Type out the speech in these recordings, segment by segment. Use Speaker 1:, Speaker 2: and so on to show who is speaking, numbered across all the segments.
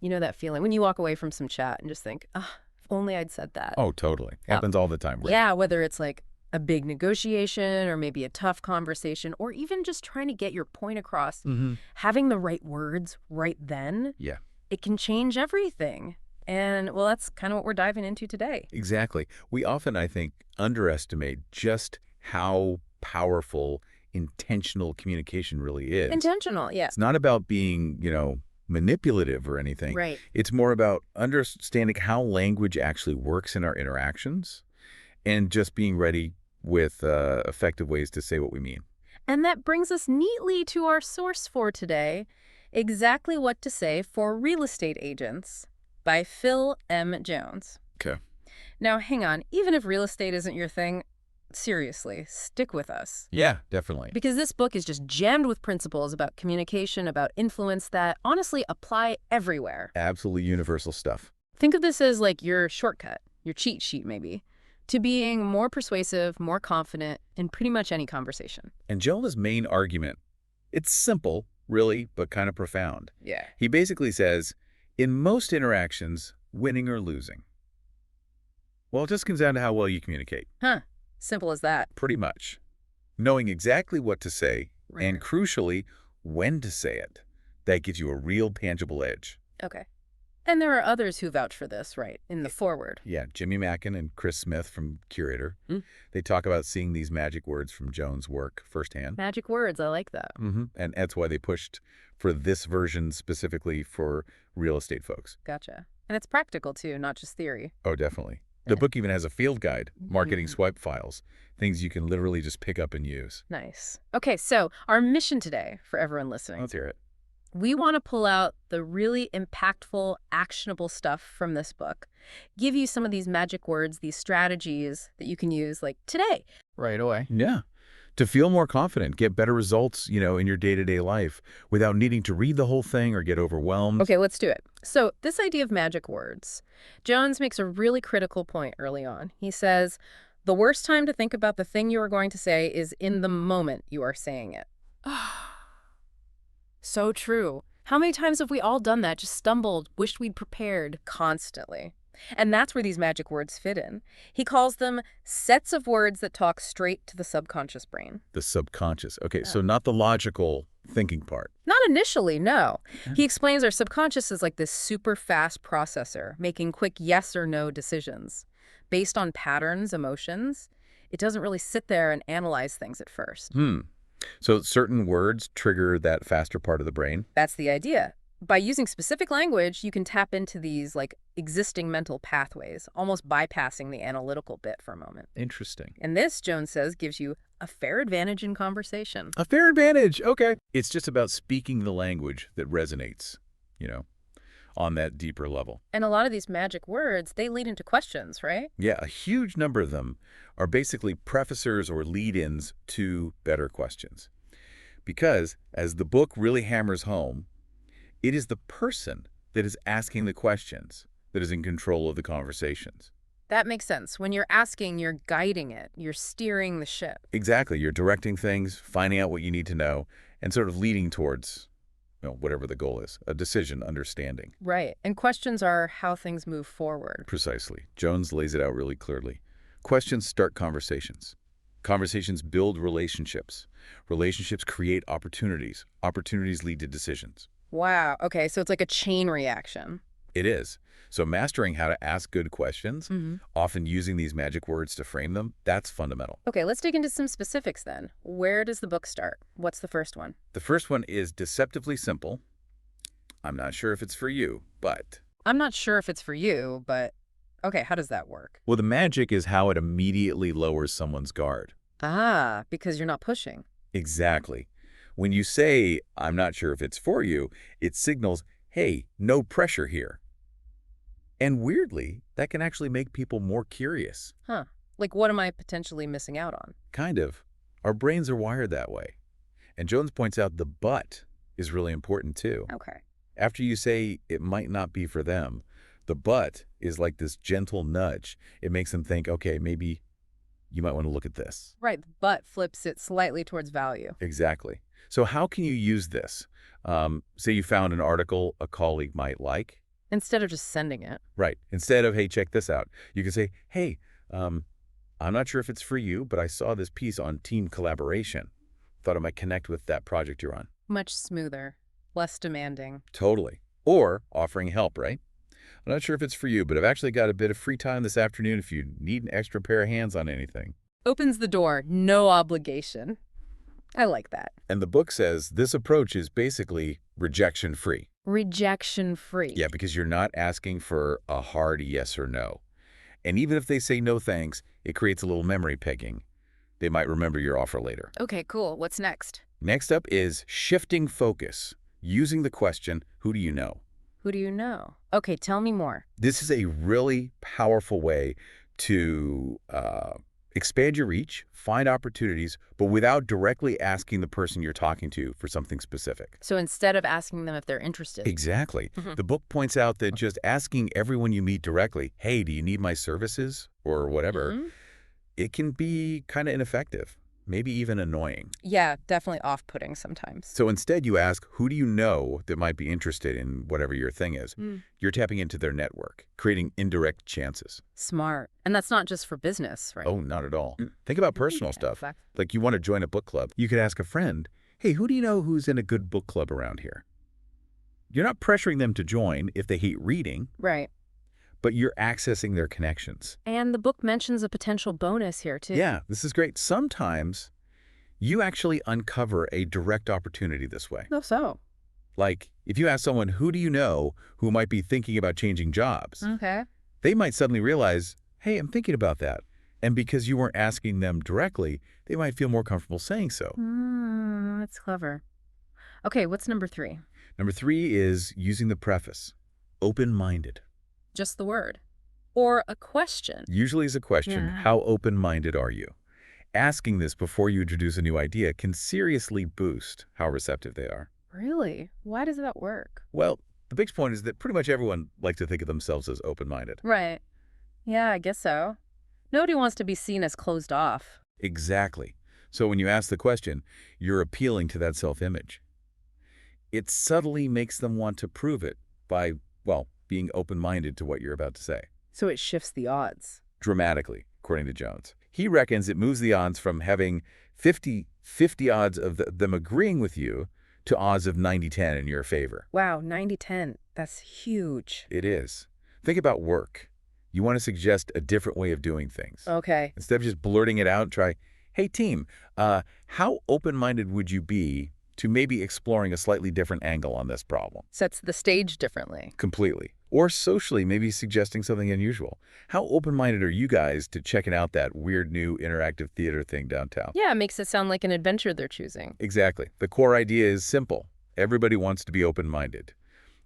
Speaker 1: You know that feeling when you walk away from some chat and just think, ah, if only I'd said that.
Speaker 2: Oh, totally. Happens all the time, right?
Speaker 1: Yeah, whether it's like a big negotiation or maybe a tough conversation or even just trying to get your point across, having the right words right then,
Speaker 2: Yeah,
Speaker 1: it can change everything. And, well, that's kind of what we're diving into today.
Speaker 2: exactly. We often, I think, underestimate just how powerful intentional communication really is.
Speaker 1: Intentional, yeah.
Speaker 2: It's not about being, manipulative or anything.
Speaker 1: Right.
Speaker 2: It's more about understanding how language actually works in our interactions and just being ready with effective ways to say what we mean.
Speaker 1: And that brings us neatly to our source for today, Exactly What to Say for Real Estate Agents by Phil M. Jones.
Speaker 2: Okay.
Speaker 1: Now, hang on, even if real estate isn't your thing, seriously, stick with us.
Speaker 2: Yeah, definitely.
Speaker 1: Because this book is just jammed with principles about communication, about influence that honestly apply everywhere.
Speaker 2: Absolutely universal stuff.
Speaker 1: Think of this as like your shortcut, your cheat sheet maybe, to being more persuasive, more confident in pretty much any conversation.
Speaker 2: And Jonah's main argument, it's simple, really, but kind of profound.
Speaker 1: Yeah.
Speaker 2: He basically says, in most interactions, winning or losing. Well, it just comes down to how well you communicate.
Speaker 1: Huh. Simple as that.
Speaker 2: Pretty much. Knowing exactly what to say,
Speaker 1: Right.
Speaker 2: and crucially, when to say it, that gives you a real tangible edge.
Speaker 1: Okay. And there are others who vouch for this, right, in the foreword.
Speaker 2: Yeah, Jimmy Mackin and Chris Smith from Curator,
Speaker 1: Mm.
Speaker 2: they talk about seeing these magic words from Jones' work firsthand.
Speaker 1: Magic words, I like that.
Speaker 2: And that's why they pushed for this version specifically for real estate folks.
Speaker 1: Gotcha. And it's practical too, not just theory.
Speaker 2: Oh, definitely. The book even has a field guide, marketing
Speaker 1: Mhm.
Speaker 2: swipe files, things you can literally just pick up and use.
Speaker 1: Nice. Okay, so our mission today for everyone listening,
Speaker 2: Let's hear it.
Speaker 1: we want to pull out the really impactful, actionable stuff from this book, give you some of these magic words, these strategies that you can use like today.
Speaker 3: Right away.
Speaker 2: Yeah. To feel more confident, get better results, in your day-to-day life without needing to read the whole thing or get overwhelmed.
Speaker 1: Okay, let's do it. So this idea of magic words, Jones makes a really critical point early on. He says, the worst time to think about the thing you are going to say is in the moment you are saying it. So true. How many times have we all done that? Just stumbled, wished we'd prepared constantly. And that's where these magic words fit in. He calls them sets of words that talk straight to the subconscious brain.
Speaker 2: The subconscious. Okay, so not the logical thinking part.
Speaker 1: Not initially, no.
Speaker 2: Okay.
Speaker 1: He explains our subconscious is like this super fast processor, making quick yes or no decisions. Based on patterns, emotions, it doesn't really sit there and analyze things at first.
Speaker 2: So certain words trigger that faster part of the brain?
Speaker 1: That's the idea. By using specific language, you can tap into these like existing mental pathways, almost bypassing the analytical bit for a moment.
Speaker 2: Interesting.
Speaker 1: And this, Jones says, gives you a fair advantage in conversation.
Speaker 2: A fair advantage. Okay. It's just about speaking the language that resonates, on that deeper level.
Speaker 1: And a lot of these magic words, they lead into questions, right?
Speaker 2: Yeah, a huge number of them are basically prefacers or lead-ins to better questions. Because, as the book really hammers home, it is the person that is asking the questions that is in control of the conversations.
Speaker 1: That makes sense. When you're asking, you're guiding it. You're steering the ship.
Speaker 2: Exactly. You're directing things, finding out what you need to know, and sort of leading towards, whatever the goal is, a decision, understanding.
Speaker 1: Right. And questions are how things move forward.
Speaker 2: Precisely. Jones lays it out really clearly. Questions start conversations. Conversations build relationships. Relationships create opportunities. Opportunities lead to decisions.
Speaker 1: Wow. Okay, so it's like a chain reaction.
Speaker 2: It is. So mastering how to ask good questions, often using these magic words to frame them, that's fundamental.
Speaker 1: Okay, let's dig into some specifics then. Where does the book start? What's the first one?
Speaker 2: The first one is deceptively simple. I'm not sure if it's for you, but...
Speaker 1: I'm not sure if it's for you, but okay, how does that work?
Speaker 2: Well, the magic is how it immediately lowers someone's guard.
Speaker 1: Ah, because you're not pushing.
Speaker 2: Exactly. When you say, I'm not sure if it's for you, it signals, hey, no pressure here. And weirdly, that can actually make people more curious.
Speaker 1: Huh. Like, what am I potentially missing out on?
Speaker 2: Kind of. Our brains are wired that way. And Jones points out the but is really important too.
Speaker 1: Okay.
Speaker 2: After you say it might not be for them, the but is like this gentle nudge. It makes them think, okay, maybe you might want to look at this.
Speaker 1: Right, but flips it slightly towards value.
Speaker 2: Exactly. So how can you use this? Say you found an article a colleague might like.
Speaker 1: Instead of just sending it.
Speaker 2: Right. Instead of, hey, check this out, you can say, hey, I'm not sure if it's for you, but I saw this piece on team collaboration. Thought it might connect with that project you're on.
Speaker 1: Much smoother, less demanding.
Speaker 2: Totally. Or offering help, right? I'm not sure if it's for you, but I've actually got a bit of free time this afternoon if you need an extra pair of hands on anything.
Speaker 1: Opens the door, no obligation. I like that.
Speaker 2: And the book says this approach is basically rejection-free.
Speaker 1: Rejection-free.
Speaker 2: Yeah, because you're not asking for a hard yes or no. And even if they say no thanks, it creates a little memory pegging. They might remember your offer later.
Speaker 1: Okay, cool. What's next?
Speaker 2: Next up is shifting focus, using the question, who do you know?
Speaker 1: Who do you know? Okay, tell me more.
Speaker 2: This is a really powerful way to expand your reach, find opportunities, but without directly asking the person you're talking to for something specific.
Speaker 1: So instead of asking them if they're interested.
Speaker 2: Exactly.
Speaker 1: Mhm.
Speaker 2: The book points out that just asking everyone you meet directly, hey, do you need my services or whatever,
Speaker 1: Mhm.
Speaker 2: it can be kind of ineffective, maybe even annoying.
Speaker 1: Yeah, definitely off-putting sometimes.
Speaker 2: So instead you ask, who do you know that might be interested in whatever your thing is? You're tapping into their network, creating indirect chances.
Speaker 1: Smart. And that's not just for business, right?
Speaker 2: Oh, not at all. Think about personal
Speaker 1: Yeah,
Speaker 2: stuff.
Speaker 1: fact-
Speaker 2: Like you want to join a book club. You could ask a friend, hey, who do you know who's in a good book club around here? You're not pressuring them to join if they hate reading,
Speaker 1: Right.
Speaker 2: but you're accessing their connections.
Speaker 1: And the book mentions a potential bonus here, too.
Speaker 2: Yeah, this is great. Sometimes you actually uncover a direct opportunity this way.
Speaker 1: Oh, so.
Speaker 2: Like if you ask someone, who do you know who might be thinking about changing jobs?
Speaker 1: Okay.
Speaker 2: They might suddenly realize, hey, I'm thinking about that. And because you weren't asking them directly, they might feel more comfortable saying so.
Speaker 1: That's clever. Okay, what's number 3?
Speaker 2: Number 3 is using the preface, open-minded.
Speaker 1: Just the word. Or a question.
Speaker 2: Usually is a question,
Speaker 1: Yeah.
Speaker 2: how open-minded are you? Asking this before you introduce a new idea can seriously boost how receptive they are.
Speaker 1: Really? Why does that work?
Speaker 2: Well, the big point is that pretty much everyone likes to think of themselves as open-minded.
Speaker 1: Right. Yeah, I guess so. Nobody wants to be seen as closed off.
Speaker 2: Exactly. So when you ask the question, you're appealing to that self-image. It subtly makes them want to prove it by, well, being open-minded to what you're about to say.
Speaker 1: So it shifts the odds.
Speaker 2: Dramatically, according to Jones. He reckons it moves the odds from having 50-50 odds of them agreeing with you to odds of 90-10 in your favor.
Speaker 1: Wow, 90-10. That's huge.
Speaker 2: It is. Think about work. You want to suggest a different way of doing things.
Speaker 1: Okay.
Speaker 2: Instead of just blurting it out, try, hey, team, how open-minded would you be to maybe exploring a slightly different angle on this problem?
Speaker 1: Sets the stage differently.
Speaker 2: Completely. Or socially, maybe suggesting something unusual. How open-minded are you guys to checking out that weird new interactive theater thing downtown?
Speaker 1: Yeah, it makes it sound like an adventure they're choosing.
Speaker 2: Exactly. The core idea is simple. Everybody wants to be open-minded.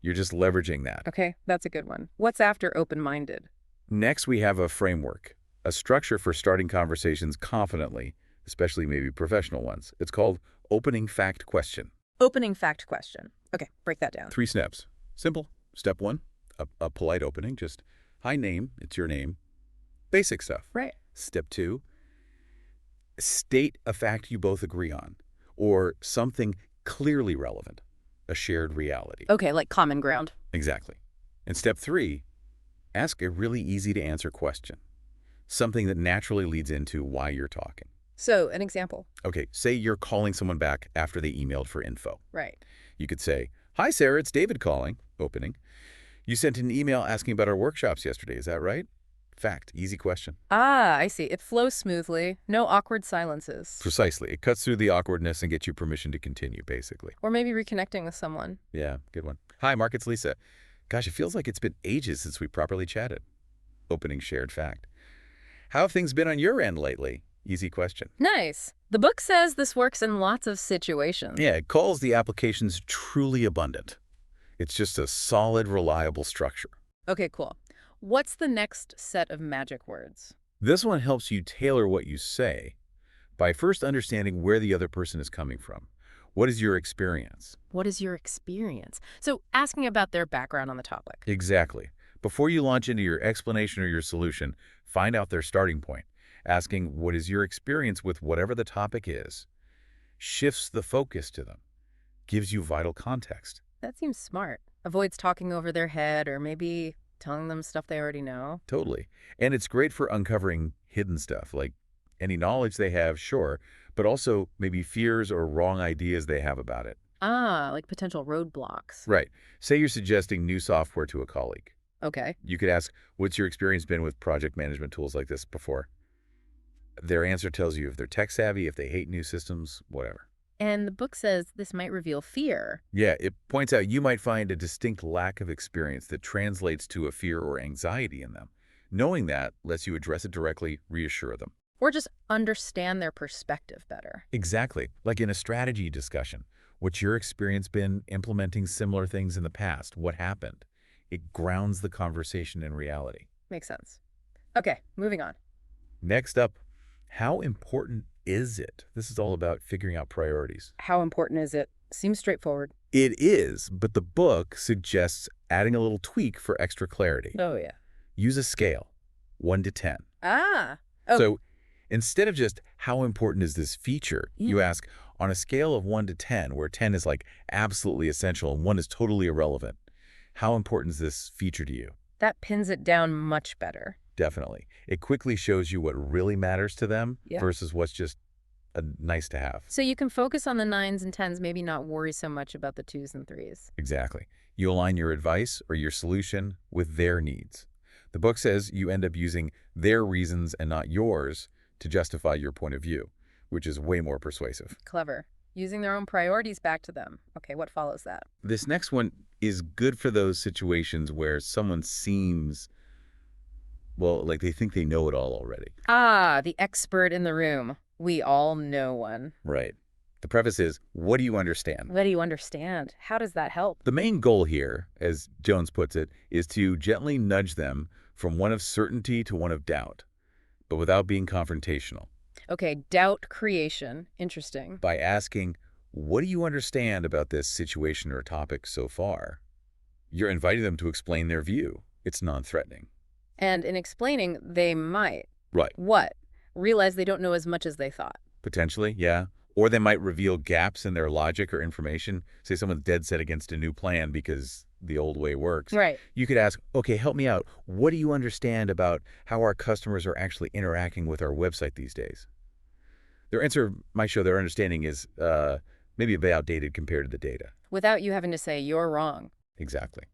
Speaker 2: You're just leveraging that.
Speaker 1: Okay, that's a good one. What's after open-minded?
Speaker 2: Next, we have a framework, a structure for starting conversations confidently, especially maybe professional ones. It's called opening fact question.
Speaker 1: Opening fact question. Okay, break that down.
Speaker 2: 3 steps. Simple. Step 1, a polite opening. Just, hi, name. It's your name. Basic stuff.
Speaker 1: Right.
Speaker 2: Step 2, state a fact you both agree on, or something clearly relevant, a shared reality.
Speaker 1: Okay, like common ground.
Speaker 2: Exactly. And step 3, ask a really easy to answer question, something that naturally leads into why you're talking.
Speaker 1: So, an example.
Speaker 2: Okay, say you're calling someone back after they emailed for info.
Speaker 1: Right.
Speaker 2: You could say, hi, Sarah, it's David calling, opening. You sent an email asking about our workshops yesterday, is that right? Fact, easy question.
Speaker 1: Ah, I see. It flows smoothly. No awkward silences.
Speaker 2: Precisely. It cuts through the awkwardness and gets you permission to continue, basically.
Speaker 1: Or maybe reconnecting with someone.
Speaker 2: Yeah, good one. Hi, Mark, it's Lisa. Gosh, it feels like it's been ages since we properly chatted. Opening shared fact. How have things been on your end lately? Easy question.
Speaker 1: Nice. The book says this works in lots of situations.
Speaker 2: Yeah, it calls the applications truly abundant. It's just a solid, reliable structure.
Speaker 1: Okay, cool. What's the next set of magic words?
Speaker 2: This one helps you tailor what you say by first understanding where the other person is coming from. What is your experience?
Speaker 1: What is your experience? So asking about their background on the topic.
Speaker 2: Exactly. Before you launch into your explanation or your solution, find out their starting point. Asking, what is your experience with whatever the topic is, shifts the focus to them, gives you vital context.
Speaker 1: That seems smart. Avoids talking over their head or maybe telling them stuff they already know.
Speaker 2: Totally. And it's great for uncovering hidden stuff, like any knowledge they have, sure, but also maybe fears or wrong ideas they have about it.
Speaker 1: Ah, like potential roadblocks.
Speaker 2: Right. Say you're suggesting new software to a colleague.
Speaker 1: Okay.
Speaker 2: You could ask, what's your experience been with project management tools like this before? Their answer tells you if they're tech savvy, if they hate new systems, whatever.
Speaker 1: And the book says this might reveal fear.
Speaker 2: Yeah, it points out you might find a distinct lack of experience that translates to a fear or anxiety in them. Knowing that lets you address it directly, reassure them.
Speaker 1: Or just understand their perspective better.
Speaker 2: Exactly. Like in a strategy discussion. What's your experience been implementing similar things in the past? What happened? It grounds the conversation in reality.
Speaker 1: Makes sense. Okay, moving on.
Speaker 2: Next up, how important is it? This is all about figuring out priorities.
Speaker 1: How important is it? Seems straightforward.
Speaker 2: It is, but the book suggests adding a little tweak for extra clarity.
Speaker 1: Oh, yeah.
Speaker 2: Use a scale, 1 to 10.
Speaker 1: Ah. Oh,
Speaker 2: So instead of just how important is this feature, you ask on a scale of 1 to 10, where 10 is like absolutely essential and 1 is totally irrelevant, how important is this feature to you?
Speaker 1: that pins it down much better.
Speaker 2: Definitely. It quickly shows you what really matters to them
Speaker 1: Yeah.
Speaker 2: versus what's just a nice to have.
Speaker 1: So you can focus on the 9s and 10s, maybe not worry so much about the 2s and 3s.
Speaker 2: Exactly. You align your advice or your solution with their needs. The book says you end up using their reasons and not yours to justify your point of view, which is way more persuasive.
Speaker 1: Clever. Using their own priorities back to them. Okay, what follows that?
Speaker 2: This next one is good for those situations where someone seems, well, like they think they know it all already.
Speaker 1: Ah, the expert in the room. We all know one.
Speaker 2: Right. The preface is, what do you understand?
Speaker 1: What do you understand? How does that help?
Speaker 2: The main goal here, as Jones puts it, is to gently nudge them from one of certainty to one of doubt, but without being confrontational.
Speaker 1: Okay, doubt creation. Interesting.
Speaker 2: By asking, what do you understand about this situation or topic so far? You're inviting them to explain their view. It's non-threatening.
Speaker 1: And in explaining, they might.
Speaker 2: Right.
Speaker 1: What? Realize they don't know as much as they thought.
Speaker 2: Potentially, yeah. Or they might reveal gaps in their logic or information. Say someone's dead set against a new plan because the old way works.
Speaker 1: Right.
Speaker 2: You could ask, okay, help me out. What do you understand about how our customers are actually interacting with our website these days? Their answer might show their understanding is maybe a bit outdated compared to the data.
Speaker 1: Without you having to say, you're wrong.
Speaker 2: Exactly.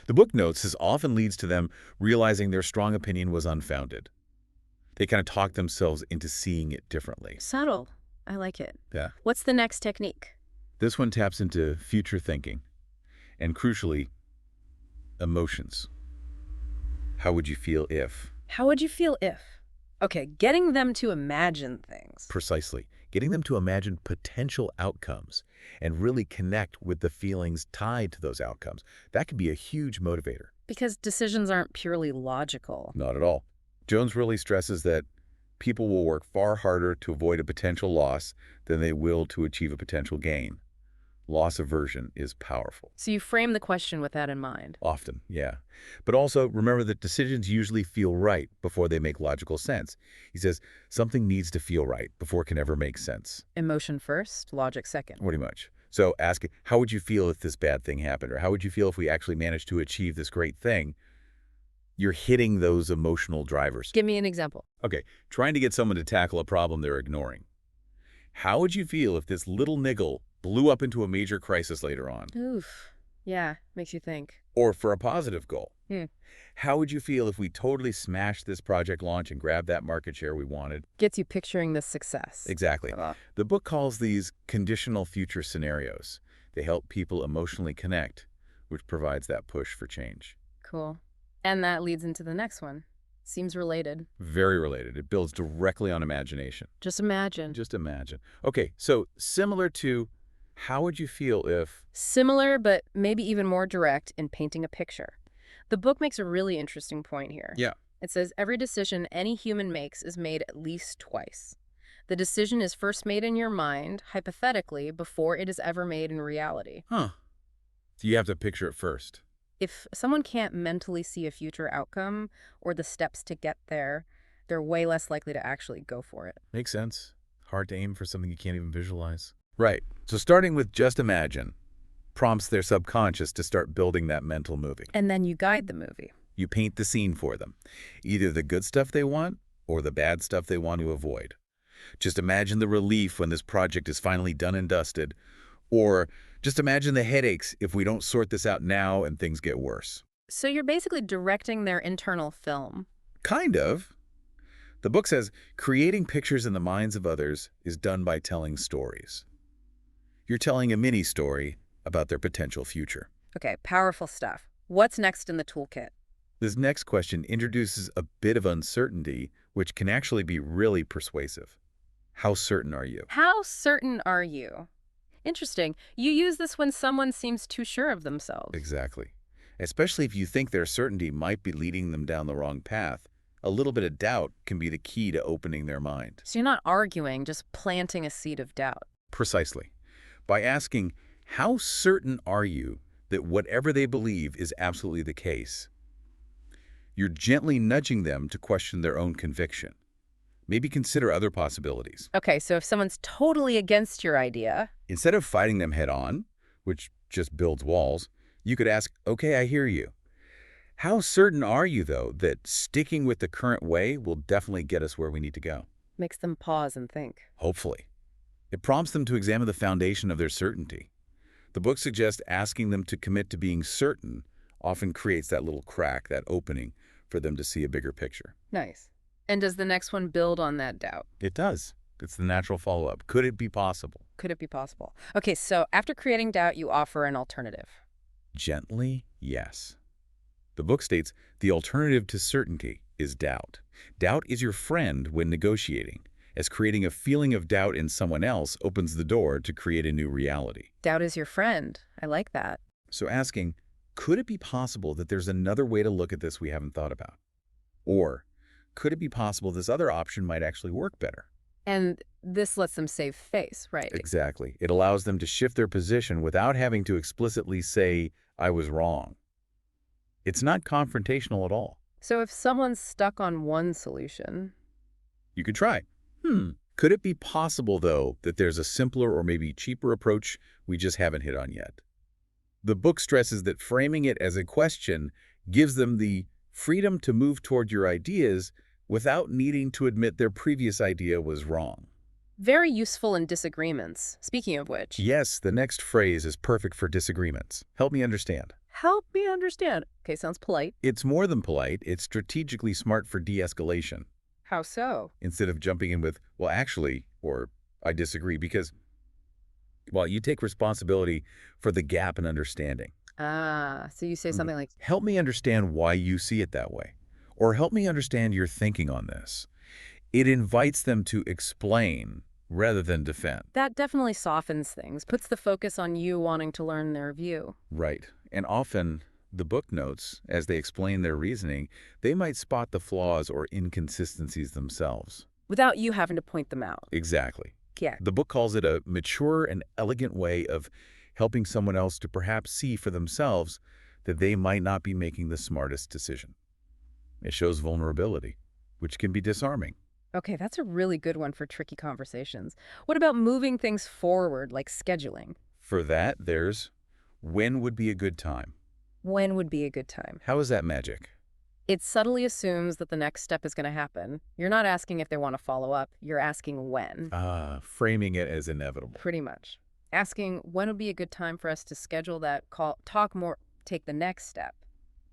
Speaker 2: The book notes this often leads to them realizing their strong opinion was unfounded. They kind of talk themselves into seeing it differently.
Speaker 1: Subtle. I like it.
Speaker 2: Yeah.
Speaker 1: What's the next technique?
Speaker 2: This one taps into future thinking and, crucially, emotions. How would you feel if?
Speaker 1: How would you feel if? Okay, getting them to imagine things.
Speaker 2: Precisely. Getting them to imagine potential outcomes and really connect with the feelings tied to those outcomes. That could be a huge motivator.
Speaker 1: Because decisions aren't purely logical.
Speaker 2: Not at all. Jones really stresses that people will work far harder to avoid a potential loss than they will to achieve a potential gain. Loss aversion is powerful.
Speaker 1: So you frame the question with that in mind.
Speaker 2: Often, yeah. But also remember that decisions usually feel right before they make logical sense. He says something needs to feel right before it can ever make sense.
Speaker 1: Emotion first, logic second.
Speaker 2: Pretty much. So ask, how would you feel if this bad thing happened? Or how would you feel if we actually managed to achieve this great thing? You're hitting those emotional drivers.
Speaker 1: Give me an example.
Speaker 2: Okay, trying to get someone to tackle a problem they're ignoring. How would you feel if this little niggle blew up into a major crisis later on?
Speaker 1: Oof. Yeah, makes you think.
Speaker 2: Or for a positive goal.
Speaker 1: Hmm.
Speaker 2: How would you feel if we totally smashed this project launch and grabbed that market share we wanted?
Speaker 1: Gets you picturing the success.
Speaker 2: Exactly. The book calls these conditional future scenarios. They help people emotionally connect, which provides that push for change.
Speaker 1: Cool. And that leads into the next one. Seems related.
Speaker 2: Very related. It builds directly on imagination.
Speaker 1: Just imagine.
Speaker 2: Just imagine. Okay, so similar to how would you feel if...
Speaker 1: Similar, but maybe even more direct in painting a picture. The book makes a really interesting point here.
Speaker 2: Yeah.
Speaker 1: It says every decision any human makes is made at least twice. The decision is first made in your mind, hypothetically, before it is ever made in reality.
Speaker 2: Huh. So you have to picture it first.
Speaker 1: If someone can't mentally see a future outcome or the steps to get there, they're way less likely to actually go for it.
Speaker 2: Makes sense. Hard to aim for something you can't even visualize. Right. So starting with just imagine. prompts their subconscious to start building that mental movie.
Speaker 1: And then you guide the movie.
Speaker 2: You paint the scene for them, either the good stuff they want or the bad stuff they want to avoid. Just imagine the relief when this project is finally done and dusted, or just imagine the headaches if we don't sort this out now and things get worse.
Speaker 1: So you're basically directing their internal film.
Speaker 2: Kind of. The book says creating pictures in the minds of others is done by telling stories. You're telling a mini-story about their potential future.
Speaker 1: Okay, powerful stuff. What's next in the toolkit?
Speaker 2: This next question introduces a bit of uncertainty, which can actually be really persuasive. How certain are you?
Speaker 1: How certain are you? Interesting. You use this when someone seems too sure of themselves.
Speaker 2: Exactly. Especially if you think their certainty might be leading them down the wrong path. A little bit of doubt can be the key to opening their mind.
Speaker 1: So you're not arguing, just planting a seed of doubt.
Speaker 2: Precisely. By asking, how certain are you that whatever they believe is absolutely the case? You're gently nudging them to question their own conviction. Maybe consider other possibilities.
Speaker 1: Okay, so if someone's totally against your idea.
Speaker 2: Instead of fighting them head on, which just builds walls, you could ask, okay, I hear you. How certain are you, though, that sticking with the current way will definitely get us where we need to go?
Speaker 1: Makes them pause and think.
Speaker 2: Hopefully. It prompts them to examine the foundation of their certainty. The book suggests asking them to commit to being certain often creates that little crack, that opening, for them to see a bigger picture.
Speaker 1: Nice. And does the next one build on that doubt?
Speaker 2: It does. It's the natural follow-up. Could it be possible?
Speaker 1: Could it be possible? Okay, so after creating doubt, you offer an alternative.
Speaker 2: Gently, yes. The book states the alternative to certainty is doubt. Doubt is your friend when negotiating, as creating a feeling of doubt in someone else opens the door to create a new reality.
Speaker 1: Doubt is your friend. I like that.
Speaker 2: So asking, could it be possible that there's another way to look at this we haven't thought about? Or could it be possible this other option might actually work better?
Speaker 1: And this lets them save face, right?
Speaker 2: Exactly. It allows them to shift their position without having to explicitly say, I was wrong. It's not confrontational at all.
Speaker 1: So if someone's stuck on one solution.
Speaker 2: You could try. Could it be possible, though, that there's a simpler or maybe cheaper approach we just haven't hit on yet? The book stresses that framing it as a question gives them the freedom to move toward your ideas without needing to admit their previous idea was wrong.
Speaker 1: Very useful in disagreements, speaking of which.
Speaker 2: Yes, the next phrase is perfect for disagreements. Help me understand.
Speaker 1: Help me understand. Okay, sounds polite.
Speaker 2: It's more than polite. It's strategically smart for de-escalation.
Speaker 1: How so?
Speaker 2: Instead of jumping in with, well, actually, or I disagree, because, well, you take responsibility for the gap in understanding.
Speaker 1: Ah, so you say something like,
Speaker 2: Help me understand why you see it that way. Or help me understand your thinking on this. It invites them to explain rather than defend.
Speaker 1: that definitely softens things, puts the focus on you wanting to learn their view.
Speaker 2: Right. And often, the book notes, as they explain their reasoning, they might spot the flaws or inconsistencies themselves.
Speaker 1: Without you having to point them out.
Speaker 2: Exactly.
Speaker 1: Yeah.
Speaker 2: The book calls it a mature and elegant way of helping someone else to perhaps see for themselves that they might not be making the smartest decision. It shows vulnerability, which can be disarming.
Speaker 1: Okay, that's a really good one for tricky conversations. What about moving things forward, like scheduling?
Speaker 2: For that, there's when would be a good time?
Speaker 1: When would be a good time?
Speaker 2: How is that magic?
Speaker 1: It subtly assumes that the next step is going to happen. You're not asking if they want to follow up. You're asking when.
Speaker 2: Framing it as inevitable.
Speaker 1: Pretty much. Asking when would be a good time for us to schedule that call, talk more, take the next step.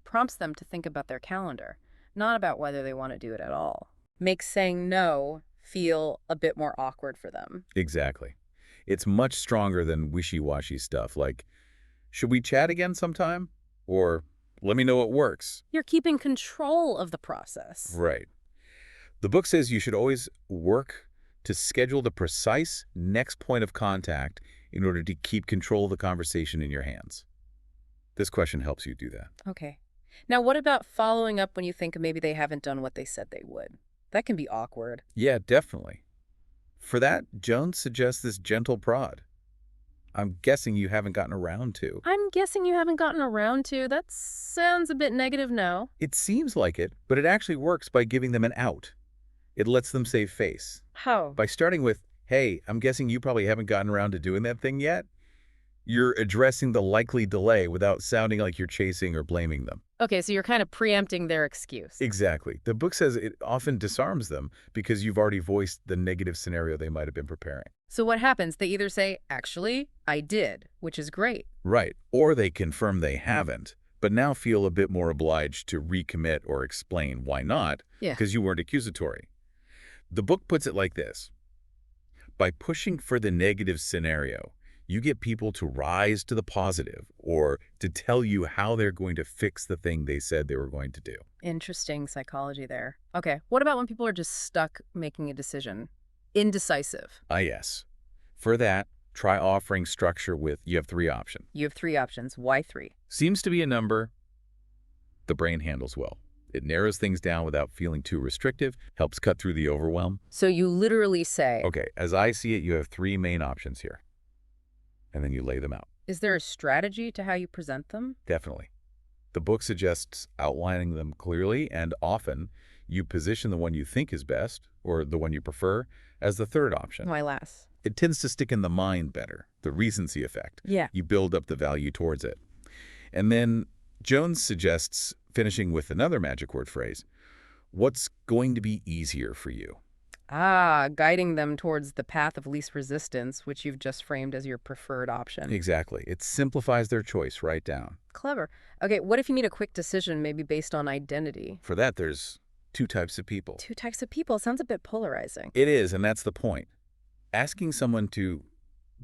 Speaker 1: Prompts them to think about their calendar, not about whether they want to do it at all. Makes saying no feel a bit more awkward for them.
Speaker 2: Exactly. It's much stronger than wishy-washy stuff like, should we chat again sometime? Or, let me know what works.
Speaker 1: You're keeping control of the process.
Speaker 2: Right. The book says you should always work to schedule the precise next point of contact in order to keep control of the conversation in your hands. This question helps you do that.
Speaker 1: Okay. Now, what about following up when you think maybe they haven't done what they said they would? That can be awkward.
Speaker 2: Yeah, definitely. For that, Jones suggests this gentle prod. I'm guessing you haven't gotten around to.
Speaker 1: I'm guessing you haven't gotten around to. That sounds a bit negative, no?
Speaker 2: It seems like it, but it actually works by giving them an out. It lets them save face.
Speaker 1: How?
Speaker 2: By starting with, hey, I'm guessing you probably haven't gotten around to doing that thing yet, You're addressing the likely delay without sounding like you're chasing or blaming them.
Speaker 1: Okay, so you're kind of preempting their excuse.
Speaker 2: Exactly. The book says it often disarms them because you've already voiced the negative scenario they might have been preparing.
Speaker 1: So what happens? They either say, actually, I did, which is great.
Speaker 2: Right. Or they confirm they haven't, but now feel a bit more obliged to recommit or explain why not,
Speaker 1: Yeah.
Speaker 2: because you weren't accusatory. The book puts it like this. By pushing for the negative scenario, you get people to rise to the positive or to tell you how they're going to fix the thing they said they were going to do.
Speaker 1: Interesting psychology there. Okay, what about when people are just stuck making a decision? Indecisive.
Speaker 2: Ah, yes. For that, try offering structure with you have 3 options.
Speaker 1: You have 3 options. Why 3?
Speaker 2: Seems to be a number the brain handles well. It narrows things down without feeling too restrictive, helps cut through the overwhelm.
Speaker 1: So you literally say,
Speaker 2: Okay, as I see it, you have 3 main options here. And then you lay them out.
Speaker 1: is there a strategy to how you present them?
Speaker 2: Definitely. The book suggests outlining them clearly, and often you position the one you think is best, or the one you prefer, as the third option.
Speaker 1: Why less?
Speaker 2: It tends to stick in the mind better, the recency effect.
Speaker 1: Yeah.
Speaker 2: You build up the value towards it. And then Jones suggests finishing with another magic word phrase. What's going to be easier for you?
Speaker 1: Ah, guiding them towards the path of least resistance, which you've just framed as your preferred option.
Speaker 2: Exactly. It simplifies their choice right down.
Speaker 1: Clever. Okay, what if you need a quick decision, maybe based on identity?
Speaker 2: For that, there's 2 types of people.
Speaker 1: 2 types of people. Sounds a bit polarizing.
Speaker 2: It is, and that's the point. Asking someone to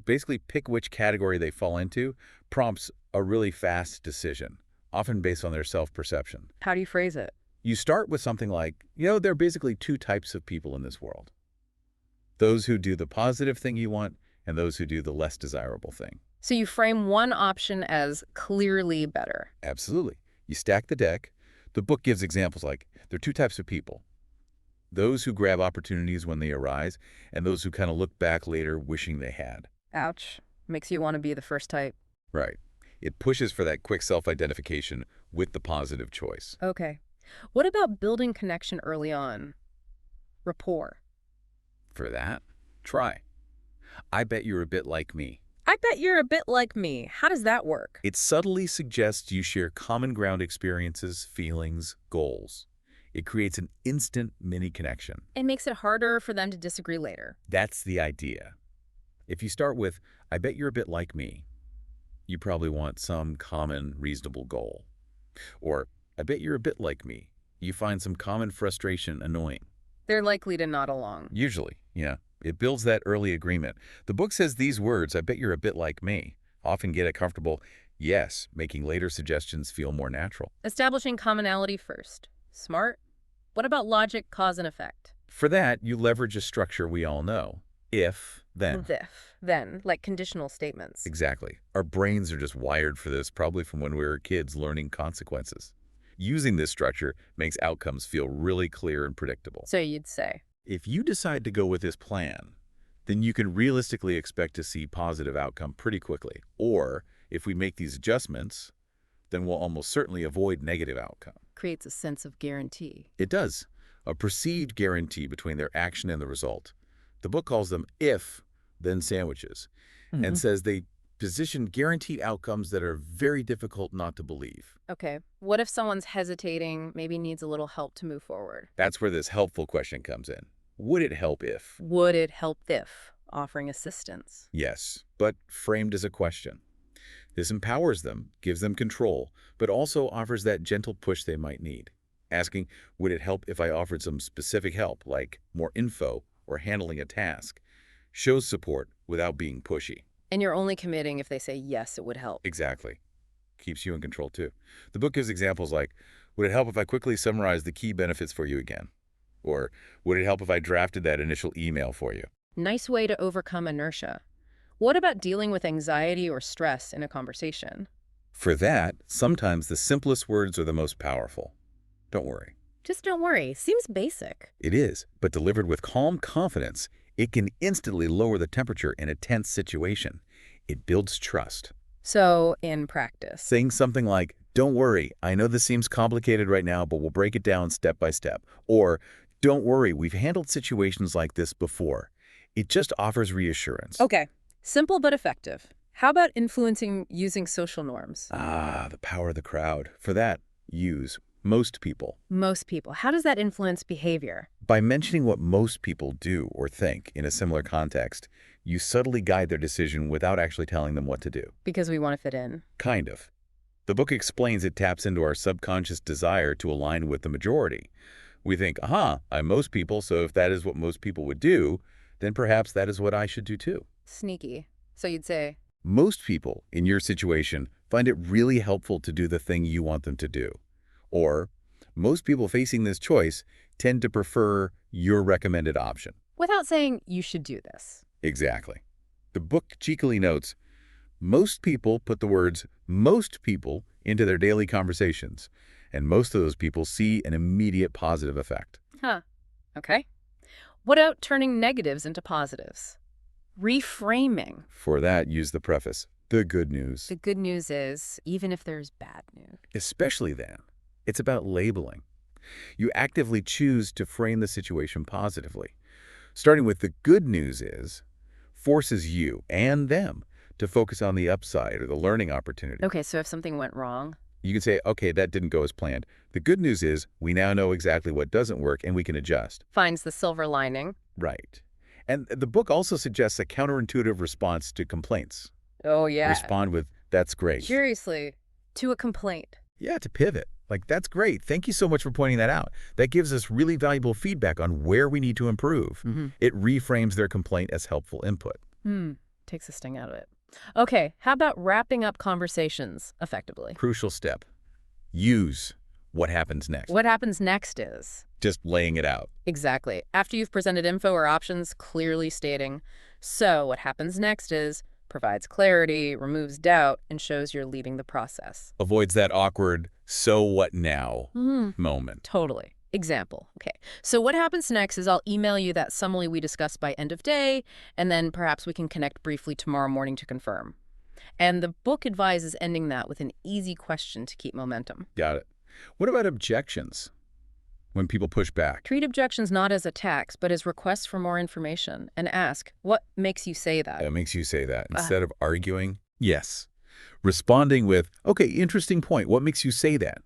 Speaker 2: basically pick which category they fall into prompts a really fast decision, often based on their self-perception.
Speaker 1: How do you phrase it?
Speaker 2: You start with something like, there are basically 2 types of people in this world. Those who do the positive thing you want and those who do the less desirable thing.
Speaker 1: So you frame one option as clearly better.
Speaker 2: Absolutely. You stack the deck. The book gives examples like, there are 2 types of people. Those who grab opportunities when they arise and those who kind of look back later wishing they had.
Speaker 1: Ouch. Makes you want to be the first type.
Speaker 2: Right. It pushes for that quick self-identification with the positive choice.
Speaker 1: Okay. What about building connection early on? Rapport.
Speaker 2: For that, try. I bet you're a bit like me.
Speaker 1: I bet you're a bit like me. How does that work?
Speaker 2: It subtly suggests you share common ground experiences, feelings, goals. It creates an instant mini connection.
Speaker 1: It makes it harder for them to disagree later.
Speaker 2: That's the idea. If you start with, I bet you're a bit like me, you probably want some common, reasonable goal. Or, I bet you're a bit like me. You find some common frustration annoying.
Speaker 1: They're likely to nod along.
Speaker 2: Usually, yeah. It builds that early agreement. The book says these words, I bet you're a bit like me, often get a comfortable yes, making later suggestions feel more natural.
Speaker 1: Establishing commonality first. Smart. What about logic, cause, and effect?
Speaker 2: For that, you leverage a structure we all know. If, then.
Speaker 1: Then, like conditional statements.
Speaker 2: Exactly. Our brains are just wired for this, probably from when we were kids learning consequences. Using this structure makes outcomes feel really clear and predictable.
Speaker 1: So you'd say,
Speaker 2: if you decide to go with this plan, then you can realistically expect to see positive outcome pretty quickly. Or, if we make these adjustments, then we'll almost certainly avoid negative outcome.
Speaker 1: creates a sense of guarantee.
Speaker 2: It does. A perceived guarantee between their action and the result. The book calls them if, then sandwiches, and says they position guaranteed outcomes that are very difficult not to believe.
Speaker 1: Okay, what if someone's hesitating, maybe needs a little help to move forward?
Speaker 2: That's where this helpful question comes in. Would it help if?
Speaker 1: Would it help if? Offering assistance.
Speaker 2: Yes, but framed as a question. This empowers them, gives them control, but also offers that gentle push they might need. Asking, would it help if I offered some specific help, like more info or handling a task? Shows support without being pushy.
Speaker 1: And you're only committing if they say yes, it would help.
Speaker 2: Exactly. Keeps you in control, too. The book gives examples like, would it help if I quickly summarized the key benefits for you again? Or, would it help if I drafted that initial email for you?
Speaker 1: Nice way to overcome inertia. What about dealing with anxiety or stress in a conversation?
Speaker 2: For that, sometimes the simplest words are the most powerful. Don't worry.
Speaker 1: Just don't worry. Seems basic.
Speaker 2: It is, but delivered with calm confidence, it can instantly lower the temperature in a tense situation. It builds trust.
Speaker 1: So, in practice.
Speaker 2: Saying something like, don't worry, I know this seems complicated right now, but we'll break it down step by step. Or, don't worry, we've handled situations like this before. It just offers reassurance.
Speaker 1: Okay. Simple but effective. How about influencing using social norms?
Speaker 2: Ah, the power of the crowd. For that, use most people.
Speaker 1: Most people. How does that influence behavior?
Speaker 2: By mentioning what most people do or think in a similar context, you subtly guide their decision without actually telling them what to do.
Speaker 1: Because we want to fit in.
Speaker 2: Kind of. The book explains it taps into our subconscious desire to align with the majority. We think, aha, I'm most people, so if that is what most people would do, then perhaps that is what I should do too.
Speaker 1: Sneaky. So you'd say,
Speaker 2: Most people in your situation find it really helpful to do the thing you want them to do. Or, most people facing this choice tend to prefer your recommended option.
Speaker 1: without saying you should do this.
Speaker 2: Exactly. The book cheekily notes, most people put the words most people into their daily conversations, and most of those people see an immediate positive effect.
Speaker 1: Huh. Okay. What about turning negatives into positives? Reframing.
Speaker 2: For that, use the preface, the good news.
Speaker 1: The good news is, even if there's bad news.
Speaker 2: Especially then, it's about labeling. You actively choose to frame the situation positively. Starting with the good news is, forces you and them to focus on the upside or the learning opportunity.
Speaker 1: Okay, so if something went wrong,
Speaker 2: You can say, okay, that didn't go as planned. The good news is we now know exactly what doesn't work and we can adjust.
Speaker 1: finds the silver lining.
Speaker 2: Right. And the book also suggests a counterintuitive response to complaints.
Speaker 1: Oh, yeah.
Speaker 2: Respond with, that's great.
Speaker 1: Curiously, to a complaint.
Speaker 2: Yeah, to pivot. Like, that's great. Thank you so much for pointing that out. That gives us really valuable feedback on where we need to improve. It reframes their complaint as helpful input.
Speaker 1: Takes the sting out of it. Okay, how about wrapping up conversations effectively?
Speaker 2: Crucial step. Use what happens next.
Speaker 1: What happens next is...
Speaker 2: Just laying it out.
Speaker 1: Exactly. After you've presented info or options, clearly stating, so what happens next is, provides clarity, removes doubt, and shows you're leaving the process.
Speaker 2: Avoids that awkward, so what now moment.
Speaker 1: Totally. Example. Okay. So what happens next is I'll email you that summary we discussed by end of day, and then perhaps we can connect briefly tomorrow morning to confirm. And the book advises ending that with an easy question to keep momentum.
Speaker 2: Got it. What about objections? When people push back?
Speaker 1: Treat objections not as attacks, but as requests for more information, and ask, what makes you say that?
Speaker 2: It makes you say that. Instead of arguing, yes. Responding with, okay, interesting point. What makes you say that?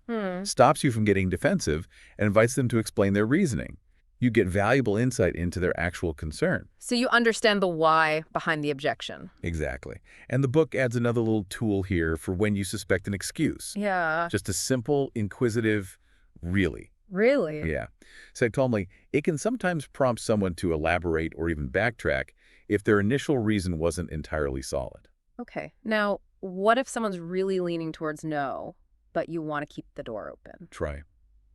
Speaker 2: Stops you from getting defensive and invites them to explain their reasoning. You get valuable insight into their actual concern.
Speaker 1: So you understand the why behind the objection.
Speaker 2: Exactly. And the book adds another little tool here for when you suspect an excuse.
Speaker 1: Yeah.
Speaker 2: Just a simple, inquisitive, really.
Speaker 1: Really?
Speaker 2: Yeah. Secondly, it can sometimes prompt someone to elaborate or even backtrack if their initial reason wasn't entirely solid.
Speaker 1: Okay. Now, what if someone's really leaning towards no, but you want to keep the door open?
Speaker 2: Try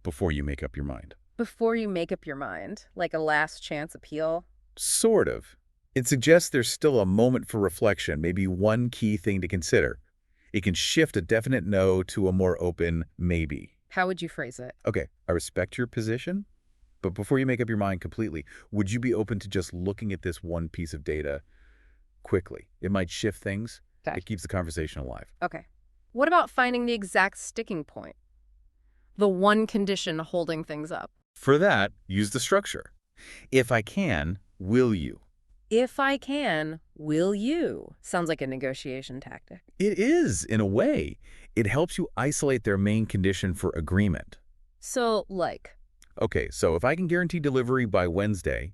Speaker 2: before you make up your mind.
Speaker 1: Before you make up your mind, like a last chance appeal?
Speaker 2: Sort of. It suggests there's still a moment for reflection, maybe one key thing to consider. It can shift a definite no to a more open maybe.
Speaker 1: How would you phrase it?
Speaker 2: Okay, I respect your position, but before you make up your mind completely, would you be open to just looking at this one piece of data quickly? It might shift things.
Speaker 1: Okay.
Speaker 2: It keeps the conversation alive.
Speaker 1: Okay. What about finding the exact sticking point? The one condition holding things up.
Speaker 2: For that, use the structure. If I can, will you?
Speaker 1: If I can, will you? Sounds like a negotiation tactic.
Speaker 2: It is, in a way. It helps you isolate their main condition for agreement.
Speaker 1: So, like,
Speaker 2: Okay, so if I can guarantee delivery by Wednesday,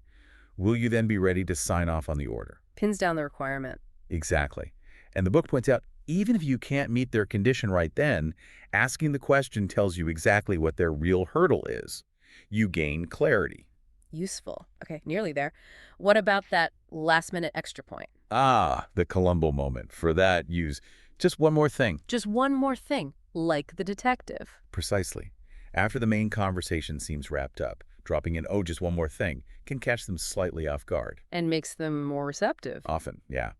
Speaker 2: will you then be ready to sign off on the order?
Speaker 1: pins down the requirement.
Speaker 2: Exactly. And the book points out, even if you can't meet their condition right then, asking the question tells you exactly what their real hurdle is. You gain clarity.
Speaker 1: Useful. Okay, nearly there. What about that last-minute extra point?
Speaker 2: Ah, the Columbo moment. For that, use just one more thing.
Speaker 1: Just one more thing, like the detective.
Speaker 2: Precisely. After the main conversation seems wrapped up, dropping in, oh, just one more thing, can catch them slightly off guard.
Speaker 1: And makes them more receptive.
Speaker 2: Often, yeah.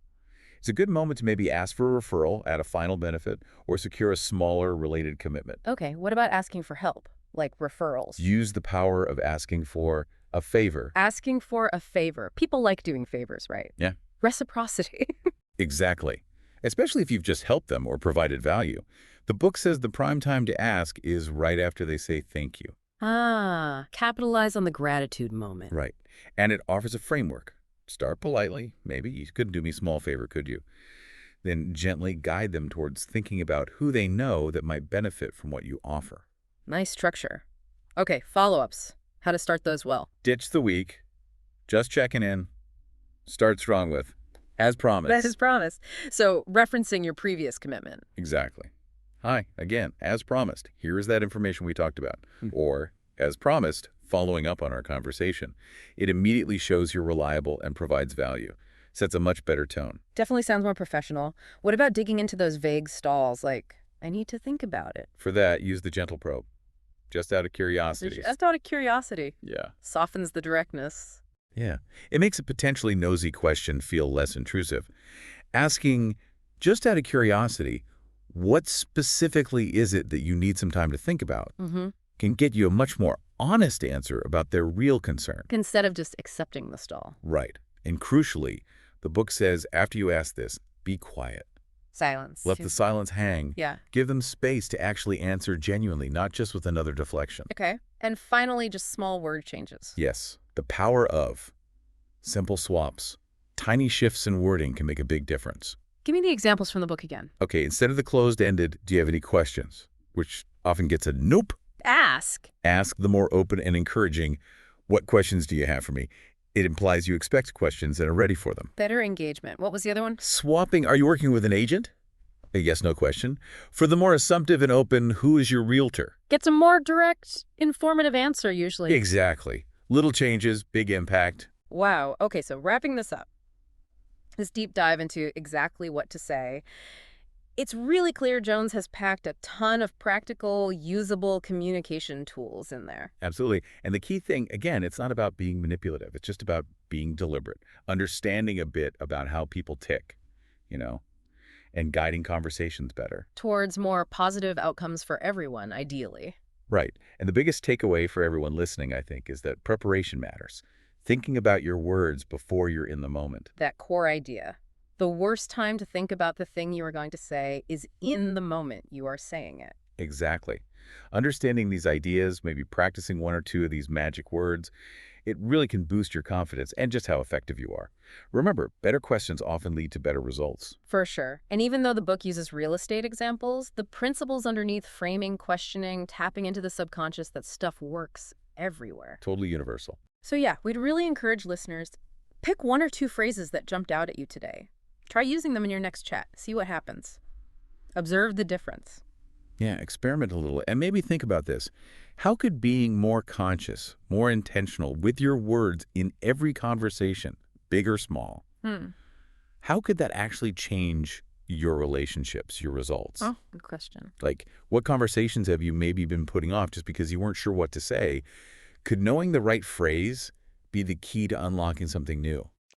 Speaker 2: It's a good moment to maybe ask for a referral, add a final benefit, or secure a smaller related commitment.
Speaker 1: Okay, what about asking for help, like referrals?
Speaker 2: Use the power of asking for a favor.
Speaker 1: Asking for a favor. People like doing favors, right?
Speaker 2: Yeah.
Speaker 1: Reciprocity.
Speaker 2: Exactly. Especially if you've just helped them or provided value. The book says the prime time to ask is right after they say thank you.
Speaker 1: Capitalize on the gratitude moment.
Speaker 2: Right. And it offers a framework. Start politely. Maybe you couldn't do me a small favor, could you? Then gently guide them towards thinking about who they know that might benefit from what you offer.
Speaker 1: Nice structure. Okay, follow-ups. How to start those well.
Speaker 2: Ditch the weak, just checking in. Start strong with, as
Speaker 1: That
Speaker 2: promised.
Speaker 1: is promise. So, referencing your previous commitment.
Speaker 2: Exactly. Hi, again, as promised, here is that information we talked about.
Speaker 1: Hmm.
Speaker 2: Or, as promised, following up on our conversation. It immediately shows you're reliable and provides value. Sets a much better tone.
Speaker 1: Definitely sounds more professional. What about digging into those vague stalls, like, I need to think about it?
Speaker 2: For that, use the gentle probe. Just out of curiosity.
Speaker 1: Just out of curiosity.
Speaker 2: Yeah.
Speaker 1: Softens the directness.
Speaker 2: Yeah. It makes a potentially nosy question feel less intrusive. Asking, just out of curiosity, what specifically is it that you need some time to think about,
Speaker 1: Mm-hmm.
Speaker 2: can get you a much more honest answer about their real concern.
Speaker 1: Instead of just accepting the stall.
Speaker 2: Right. And crucially, the book says after you ask this, be quiet.
Speaker 1: Silence.
Speaker 2: Let the silence hang.
Speaker 1: Yeah.
Speaker 2: Give them space to actually answer genuinely, not just with another deflection.
Speaker 1: Okay. And finally, just small word changes.
Speaker 2: Yes, the power of simple swaps. Tiny shifts in wording can make a big difference.
Speaker 1: Give me the examples from the book again.
Speaker 2: Okay, instead of the closed-ended, do you have any questions? Which often gets a nope.
Speaker 1: Ask.
Speaker 2: Ask the more open and encouraging, what questions do you have for me? It implies you expect questions and are ready for them.
Speaker 1: Better engagement. What was the other one?
Speaker 2: Swapping, are you working with an agent? A yes, no question. For the more assumptive and open, who is your realtor?
Speaker 1: Gets a more direct, informative answer, usually.
Speaker 2: Exactly. Little changes, big impact.
Speaker 1: Wow. Okay, so wrapping this up. This deep dive into exactly what to say. It's really clear Jones has packed a ton of practical, usable communication tools in there.
Speaker 2: Absolutely. And the key thing, again, it's not about being manipulative. It's just about being deliberate, understanding a bit about how people tick, and guiding conversations better.
Speaker 1: Towards more positive outcomes for everyone, ideally.
Speaker 2: Right. And the biggest takeaway for everyone listening, I think, is that preparation matters. Thinking about your words before you're in the moment.
Speaker 1: That core idea. The worst time to think about the thing you are going to say is in the moment you are saying it.
Speaker 2: Exactly. Understanding these ideas, maybe practicing one or two of these magic words, it really can boost your confidence and just how effective you are. Remember, better questions often lead to better results.
Speaker 1: For sure. And even though the book uses real estate examples, the principles underneath framing, questioning, tapping into the subconscious, that stuff works everywhere.
Speaker 2: Totally universal.
Speaker 1: So yeah, we'd really encourage listeners, pick one or two phrases that jumped out at you today. Try using them in your next chat. See what happens. Observe the difference.
Speaker 2: Yeah, experiment a little and maybe think about this. How could being more conscious, more intentional with your words in every conversation, big or small, how could that actually change your relationships, your results?
Speaker 1: Oh, good question.
Speaker 2: Like, what conversations have you maybe been putting off just because you weren't sure what to say? Could knowing the right phrase be the key to unlocking something new?